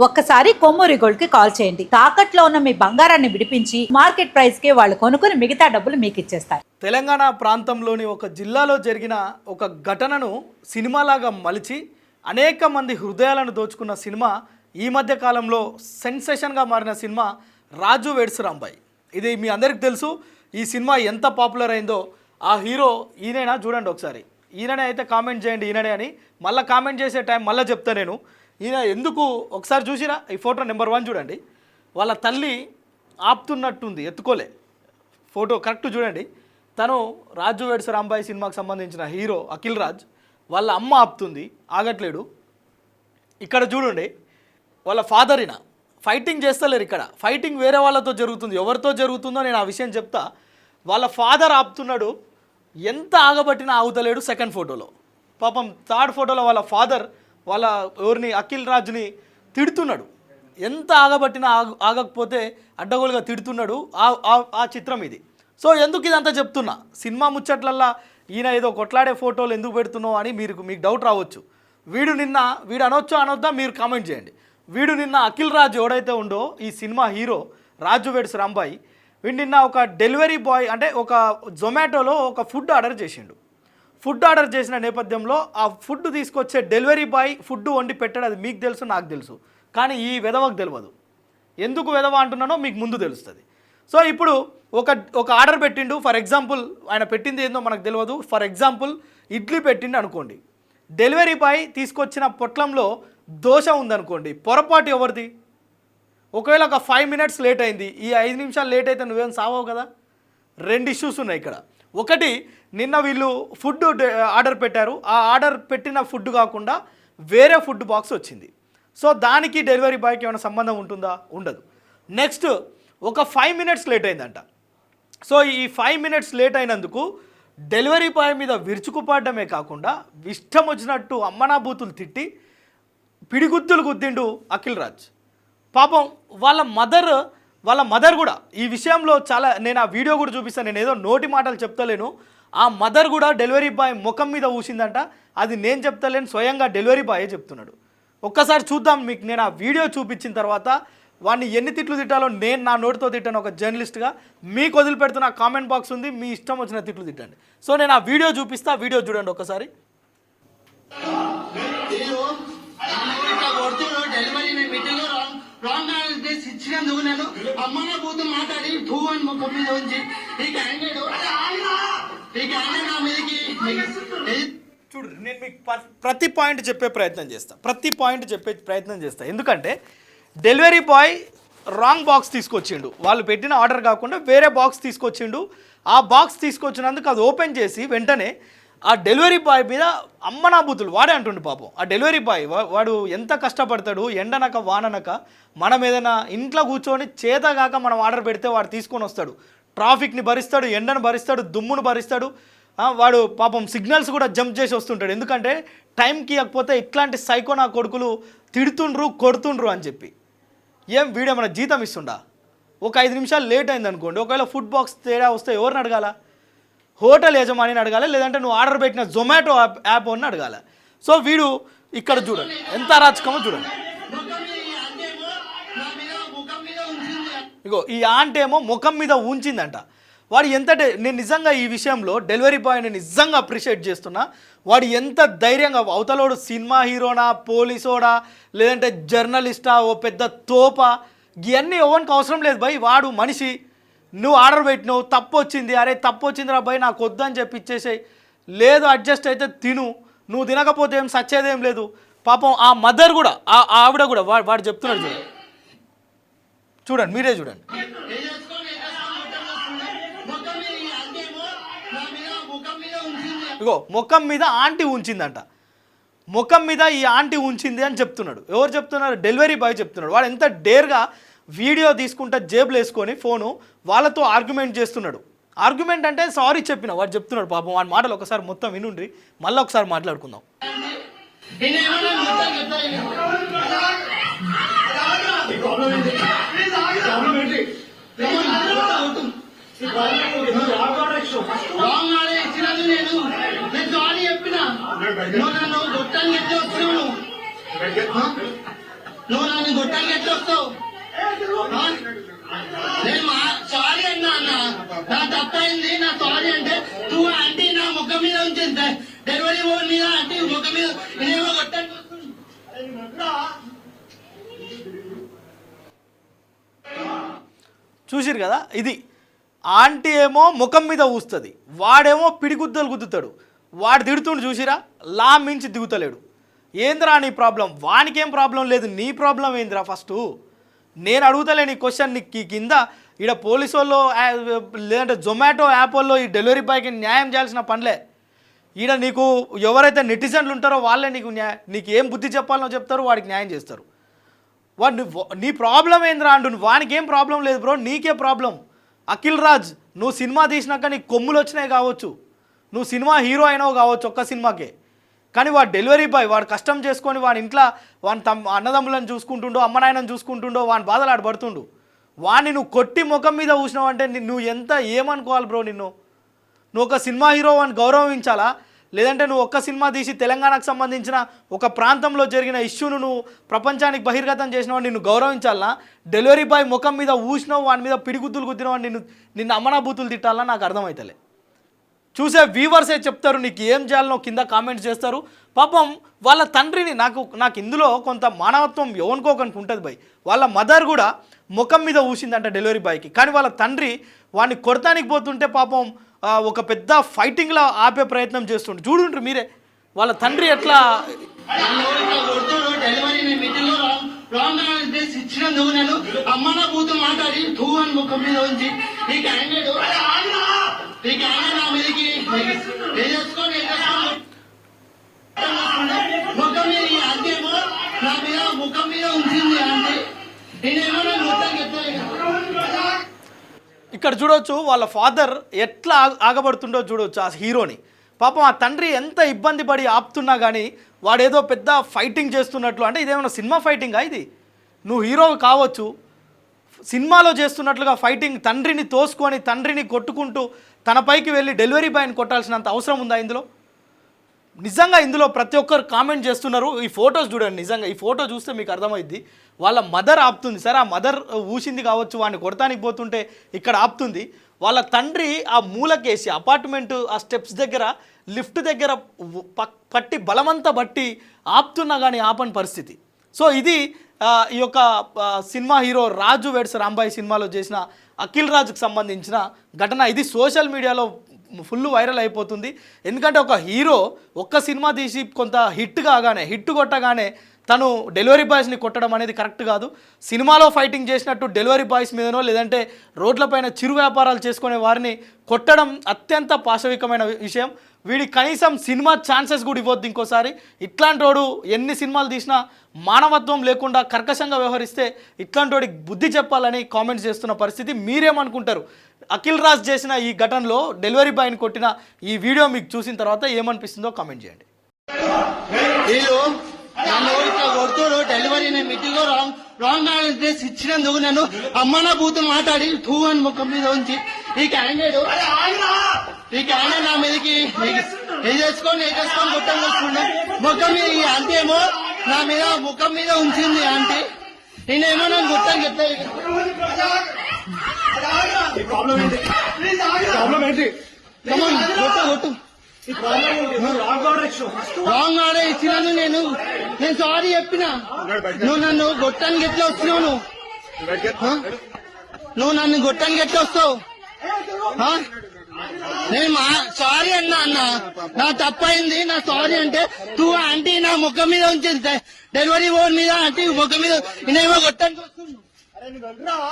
ఒక్కసారి కొమ్మూరి గోల్డ్ కి కాల్ చేయండి. తాకట్లో ఉన్న మీ బంగారాన్ని విడిపించి మార్కెట్ ప్రైస్ కి వాళ్ళు కొనుక్కుని మిగతా డబ్బులు మీకు ఇచ్చేస్తారు. తెలంగాణ ప్రాంతంలోని ఒక జిల్లాలో జరిగిన ఒక ఘటనను సినిమాలాగా మలిచి అనేక మంది హృదయాలను దోచుకున్న సినిమా ఈ మధ్య కాలంలో సెన్సేషన్గా మారిన సినిమా రాజు వెడ్స్ రాంబాయ్. ఇది మీ అందరికి తెలుసు. ఈ సినిమా ఎంత పాపులర్ అయిందో. ఆ హీరో ఈయనైనా చూడండి ఒకసారి. ఈయననే అయితే కామెంట్ చేయండి ఈయననే అని. మళ్ళీ కామెంట్ చేసే టైం మళ్ళీ చెప్తా నేను. ఈయన ఎందుకు ఒకసారి చూసిరా ఈ ఫోటో నెంబర్ 1 చూడండి. వాళ్ళ తల్లి ఆపుతున్నట్టుంది, ఎత్తుకోలే. ఫోటో కరెక్ట్ చూడండి. తను రాజు వెడ్స్ రాంబాయ్ సినిమాకి సంబంధించిన హీరో అఖిల్ రాజ్. వాళ్ళ అమ్మ ఆపుతుంది, ఆగట్లేడు. ఇక్కడ చూడండి వాళ్ళ ఫాదర్ ఈయన ఫైటింగ్ చేస్తలేరు. ఇక్కడ ఫైటింగ్ వేరే వాళ్ళతో జరుగుతుంది. ఎవరితో జరుగుతుందో నేను ఆ విషయం చెప్తా. వాళ్ళ ఫాదర్ ఆపుతున్నాడు, ఎంత ఆగబట్టినా ఆగుతలేడు. సెకండ్ ఫోటోలో పాపం, థర్డ్ ఫోటోలో వాళ్ళ ఫాదర్ వాళ్ళ ఎవరిని అఖిల్ రాజ్ని తిడుతున్నాడు. ఎంత ఆగబట్టినా ఆగకపోతే అడ్డగోలుగా తిడుతున్నాడు. ఆ చిత్రం ఇది. సో ఎందుకు ఇదంతా చెప్తున్నా, సినిమా ముచ్చట్లల్లా ఈయన ఏదో కొట్లాడే ఫోటోలు ఎందుకు పెడుతున్నావు అని మీకు డౌట్ రావచ్చు. వీడు అనొచ్చో అనొద్దా మీరు కామెంట్ చేయండి. వీడు నిన్న అఖిల్ రాజ్ ఎవడైతే ఉండో ఈ సినిమా హీరో రాజు వెడ్స్ రాంబాయ్, వీడు నిన్న ఒక డెలివరీ బాయ్ అంటే ఒక జొమాటోలో ఒక ఫుడ్ ఆర్డర్ చేసిండు. ఫుడ్ ఆర్డర్ చేసిన నేపథ్యంలో ఆ ఫుడ్ తీసుకొచ్చే డెలివరీ బాయ్ ఫుడ్ వండి పెట్టాడు. అది మీకు తెలుసు, నాకు తెలుసు. కానీ ఈ వెధవకు తెలియదు. ఎందుకు వెధవ అంటున్నానో మీకు ముందు తెలుస్తుంది. సో ఇప్పుడు ఒక ఆర్డర్ పెట్టిండు. ఫర్ ఎగ్జాంపుల్ ఆయన పెట్టింది ఏందో మనకు తెలియదు. ఫర్ ఎగ్జాంపుల్ ఇడ్లీ పెట్టిండు అనుకోండి. డెలివరీ బాయ్ తీసుకొచ్చిన పొట్లంలో దోశ ఉందనుకోండి. పొరపాటు ఎవరిది? ఒకవేళ ఒక 5 మినిట్స్ లేట్ అయింది, ఈ 5 నిమిషాలు లేట్ అయితే నువ్వేం సావవు కదా. 2 ఇష్యూస్ ఉన్నాయి ఇక్కడ. ఒకటి, నిన్న వీళ్ళు ఫుడ్ ఆర్డర్ పెట్టారు. ఆ ఆర్డర్ పెట్టిన ఫుడ్ కాకుండా వేరే ఫుడ్ బాక్స్ వచ్చింది. సో దానికి డెలివరీ బాయ్కి ఏమైనా సంబంధం ఉంటుందా? ఉండదు. నెక్స్ట్, ఒక 5 మినిట్స్ లేట్ అయిందంట. సో ఈ 5 మినిట్స్ లేట్ అయినందుకు డెలివరీ బాయ్ మీద విరుచుకుపడమే కాకుండా ఇష్టం వచ్చినట్టు అమ్మనాబూతులు తిట్టి పిడిగుద్దులు గుద్దిండు అఖిల్ రాజ్. పాపం వాళ్ళ మదర్ కూడా ఈ విషయంలో చాలా, నేను ఆ వీడియో కూడా చూపిస్తాను. నేను ఏదో నోటి మాటలు చెప్తలేను. ఆ మదర్ కూడా డెలివరీ బాయ్ ముఖం మీద ఊసిందంట. అది నేను చెప్తలేను, స్వయంగా డెలివరీ బాయే చెప్తున్నాడు. ఒక్కసారి చూద్దాం. మీకు నేను ఆ వీడియో చూపించిన తర్వాత వాడిని ఎన్ని తిట్లు తిట్టాలో నేను నా నోటితో తిట్టాను ఒక జర్నలిస్ట్గా. మీకు వదిలిపెడుతున్న కామెంట్ బాక్స్ ఉంది, మీ ఇష్టం వచ్చిన తిట్లు తిట్టండి. సో నేను ఆ వీడియో చూపిస్తా, వీడియో చూడండి ఒకసారి. ఇచ్చినందుకు నేను అమ్మన్న కూతురు మాట్లాడి భూ అని ముఖం మీద ఉంచి చూడు, నేను మీకు ప్రతి పాయింట్ చెప్పే ప్రయత్నం చేస్తా. ఎందుకంటే డెలివరీ బాయ్ రాంగ్ బాక్స్ తీసుకొచ్చిండు. వాళ్ళు పెట్టిన ఆర్డర్ కాకుండా వేరే బాక్స్ తీసుకొచ్చిండు. ఆ బాక్స్ తీసుకొచ్చినందుకు అది ఓపెన్ చేసి వెంటనే ఆ డెలివరీ బాయ్ మీద అమ్మనాబూతులు వాడే అంటుండు. పాపం ఆ డెలివరీ బాయ్ వాడు ఎంత కష్టపడతాడు, ఎండనక వాననక. మనం ఏదైనా ఇంట్లో కూర్చొని చేతగాక మనం ఆర్డర్ పెడితే వాడు తీసుకొని వస్తాడు. ట్రాఫిక్ని భరిస్తాడు, ఎండను భరిస్తాడు, దుమ్మును భరిస్తాడు. వాడు పాపం సిగ్నల్స్ కూడా జంప్ చేసి వస్తుంటాడు. ఎందుకంటే టైంకి ఇవ్వకపోతే ఇట్లాంటి సైకోనా కొడుకులు తిడుతుండ్రు, కొడుతుండ్రు అని చెప్పి. ఏం వీడియో మన జీతం ఇస్తుండా? ఒక 5 నిమిషాలు లేట్ అయింది అనుకోండి, ఒకవేళ ఫుడ్ బాక్స్ తేడా వస్తే ఎవరిని అడగాల? హోటల్ యజమానిని అడగాలి, లేదంటే నువ్వు ఆర్డర్ పెట్టిన జొమాటో యాప్ అని అడగాలి. సో వీడు ఇక్కడ చూడండి ఎంత అరాచకమో చూడండి. ఇగో ఈ ఆంటేమో ముఖం మీద ఉంచిందంట. వాడు నేను నిజంగా ఈ విషయంలో డెలివరీ బాయ్ని నిజంగా అప్రిషియేట్ చేస్తున్నా. వాడు ఎంత ధైర్యంగా, అవతలోడు సినిమా హీరోనా, పోలీసోడా, లేదంటే జర్నలిస్టా, ఓ పెద్ద తోపా, ఇవన్నీ ఎవరికి అవసరం లేదు భయ్. వాడు మనిషి. నువ్వు ఆర్డర్ పెట్టినావు, తప్పు వచ్చింది, అరే తప్పు వచ్చిందిరా భయ్ నాకు వద్దని చెప్పి ఇచ్చేసాయి. లేదు అడ్జస్ట్ అయితే తిను, నువ్వు తినకపోతే ఏం సచ్చేదేం లేదు. పాపం ఆ మదర్ కూడా, ఆవిడ కూడా వాడు చెప్తున్నాడు. చూడండి మీరే చూడండి. ఇగో ముఖం మీద ఆంటీ ఉంచిందంట. ముఖం మీద ఈ ఆంటీ ఉంచింది అని చెప్తున్నాడు. ఎవరు చెప్తున్నారు? డెలివరీ బాయ్ చెప్తున్నాడు. వాడు ఎంత డేర్గా వీడియో తీసుకుంటా జేబులు వేసుకొని ఫోను వాళ్ళతో ఆర్గ్యుమెంట్ చేస్తున్నాడు. ఆర్గ్యుమెంట్ అంటే సారీ చెప్పిన వాడు చెప్తున్నాడు. పాపం వాడి మాటలు ఒకసారి మొత్తం వినుండ్రి, మళ్ళీ ఒకసారి మాట్లాడుకుందాం. నువ్వు నన్ను గుట్టంగా ఎట్లా వస్తావు? నేను సారీ అన్నా అన్న, నా తప్పైంది, నా సారీ అంటే నువ్వు ఆంటీ నా ముఖం మీద ఉంచింది డెలివరీ బోర్డు మీద ఆంటీ ముఖం మీద నేనేమో కొట్టండి. చూసిరు కదా, ఇది ఆంటీ ఏమో ముఖం మీద ఊస్తుంది, వాడేమో పిడిగుద్దలు గుద్దుతాడు. వాడు తిడుతుండు చూసిరా, లా మించి దిగుతలేడు. ఏంద్రా నీ ప్రాబ్లం? వానికేం ప్రాబ్లం లేదు, నీ ప్రాబ్లం ఏందిరా? ఫస్ట్ నేను అడుగుతలే నీ క్వశ్చన్. నీకు కింద ఇక్కడ పోలీసు వాళ్ళు లేదంటే జొమాటో యాప్ వాళ్ళు ఈ డెలివరీ బాయ్కి న్యాయం చేయాల్సిన పనిలే. ఈడ నీకు ఎవరైతే నెటిజన్లు ఉంటారో వాళ్ళే నీకు ఏం బుద్ధి చెప్పాలనో చెప్తారు, వాడికి న్యాయం చేస్తారు. వాడు నీ ప్రాబ్లం ఏంద్రా అంటు, వానికి ఏం ప్రాబ్లం లేదు బ్రో, నీకే ప్రాబ్లం. అఖిల్ రాజ్, నువ్వు సినిమా తీసినాక నీకు కొమ్ములు వచ్చినాయి కావచ్చు, నువ్వు సినిమా హీరో అయినావు కావచ్చు ఒక్క సినిమాకే, కానీ వాడు డెలివరీ బాయ్, వాడు కష్టం చేసుకొని వాడి ఇంట్లో వాని అన్నదమ్ములను చూసుకుంటుండో అమ్మ నాయనని చూసుకుంటుండో వాని బాధలు ఆడ పడుతుండు. వాడిని నువ్వు కొట్టి ముఖం మీద చూసినావు అంటే నువ్వు ఎంత ఏమనుకోవాలి బ్రో? నువ్వు ఒక సినిమా హీరో అని గౌరవించాలా? లేదంటే నువ్వు ఒక్క సినిమా తీసి తెలంగాణకు సంబంధించిన ఒక ప్రాంతంలో జరిగిన ఇష్యూను నువ్వు ప్రపంచానికి బహిర్గతం చేసినావు నిన్ను గౌరవించాలనా? డెలివరీ బాయ్ ముఖం మీద ఊసినావు, వాని మీద పిడిగుద్దులు గుద్దినావు, నిన్ను అమ్మనా బూతులు తిట్టాలనా? నాకు అర్థమవుతలే. చూసే వ్యూవర్సే చెప్తారు నీకు ఏం చేయాలనో, కింద కామెంట్స్ చేస్తారు. పాపం వాళ్ళ తండ్రిని నాకు ఇందులో కొంత మానవత్వం ఎవనుకోకనికి ఉంటుంది భయ్. వాళ్ళ మదర్ కూడా ముఖం మీద ఊసిందంట డెలివరీ బాయ్కి, కానీ వాళ్ళ తండ్రి వాడిని కొడతానికి పోతుంటే పాపం ఒక పెద్ద ఫైటింగ్లో ఆపే ప్రయత్నం చేస్తుండ్రు. చూడుంటారు మీరే వాళ్ళ తండ్రి ఎట్లా. డెలివరీ మీటింగ్ లో రాంగ్ అడ్రస్ ఇచ్చినందుకు నేను అమ్మన బూతు మాట్లాడి టూ అని ముఖం మీద ఉంచి ఈ క్యాండిడేట్ నా మీదకి ముఖం మీద ఈ అంతేమో నా మీద ముఖం మీద ఉంచింది అంటే నేనేమో నేను మొత్తం చెప్తాను. ఇక్కడ చూడొచ్చు వాళ్ళ ఫాదర్ ఎట్లా ఆగబడుతుండో చూడొచ్చు ఆ హీరోని. పాపం ఆ తండ్రి ఎంత ఇబ్బంది పడి ఆపుతున్నా కానీ వాడేదో పెద్ద ఫైటింగ్ చేస్తున్నట్లు. అంటే ఇదేమన్నా సినిమా ఫైటింగా? ఇది నువ్వు హీరో కావచ్చు, సినిమాలో చేస్తున్నట్లుగా ఫైటింగ్, తండ్రిని తోసుకొని తండ్రిని కొట్టుకుంటూ తన పైకి వెళ్ళి డెలివరీ బాయ్ని కొట్టాల్సినంత అవసరం ఉందా ఇందులో? నిజంగా ఇందులో ప్రతి ఒక్కరు కామెంట్ చేస్తున్నారు. ఈ ఫొటోస్ చూడండి, నిజంగా ఈ ఫోటో చూస్తే మీకు అర్థమైద్ది. వాళ్ళ మదర్ ఆపుతుంది, సరే ఆ మదర్ ఊసింది కావచ్చు, వాడిని కొడతానికి పోతుంటే ఇక్కడ ఆపుతుంది. వాళ్ళ తండ్రి ఆ మూలకేసి అపార్ట్మెంట్ ఆ స్టెప్స్ దగ్గర లిఫ్ట్ దగ్గర పట్టి బలమంతా బట్టి ఆపుతున్నా కానీ ఆపని పరిస్థితి. సో ఇది ఈ యొక్క సినిమా హీరో రాజు వెడ్స్ రాంబాయి సినిమాలో చేసిన అఖిల్ రాజుకు సంబంధించిన ఘటన. ఇది సోషల్ మీడియాలో ఫుల్ వైరల్ అయిపోతుంది. ఎందుకంటే ఒక హీరో ఒక్క సినిమా తీసి కొంత హిట్ కొట్టగానే తను డెలివరీ బాయ్స్ని కొట్టడం అనేది కరెక్ట్ కాదు. సినిమాలో ఫైటింగ్ చేసినట్టు డెలివరీ బాయ్స్ మీదనో లేదంటే రోడ్లపైన చిరు వ్యాపారాలు చేసుకునే వారిని కొట్టడం అత్యంత పాశవికమైన విషయం. వీడికి కనీసం సినిమా ఛాన్సెస్ కూడా ఇవ్వద్దు ఇంకోసారి. ఇట్లాంటి వాడు ఎన్ని సినిమాలు తీసినా మానవత్వం లేకుండా కర్కశంగా వ్యవహరిస్తే ఇట్లాంటి వాడికి బుద్ధి చెప్పాలని కామెంట్స్ చేస్తున్న పరిస్థితి. మీరేమనుకుంటారు? అఖిల్ రాజ్ చేసిన ఈ ఘటనలో డెలివరీ బాయ్ని కొట్టిన ఈ వీడియో మీకు చూసిన తర్వాత ఏమనిపిస్తుందో కామెంట్ చేయండి. కొడుతుడు డెలివరీ మీటింగ్ లో రాంగ్ అడ్రస్ ఇచ్చినందుకు నేను అమ్మన బూతు మాట్లాడి టూ అని ముఖం మీద ఉంచి ఈ క్యాండిడేట్ నా మీదకి వేసేసుకొని గుట్టం వస్తుండే ముఖం మీద ఈ అంతేమో నా మీద ముఖం మీద ఉంచింది అంటే నేనేమో నేను గుట్టని చెప్తాను. కొట్టు రాంగ్ ఆర్డర్ ఇచ్చినాను నేను సారీ చెప్పినా. నువ్వు నన్ను గొట్టానికి ఎట్లా వచ్చినావు? నువ్వు నన్ను గొట్టానికి ఎట్లా వస్తావు? నేను సారీ అన్నా నా తప్పైంది, నా సారీ అంటే నువ్వు ఆంటీ నా ముఖం మీద ఉంచింది డెలివరీ బోర్డు మీద ఆంటీ ముఖం మీద నేనేమో గొట్టానికి వస్తున్నావు.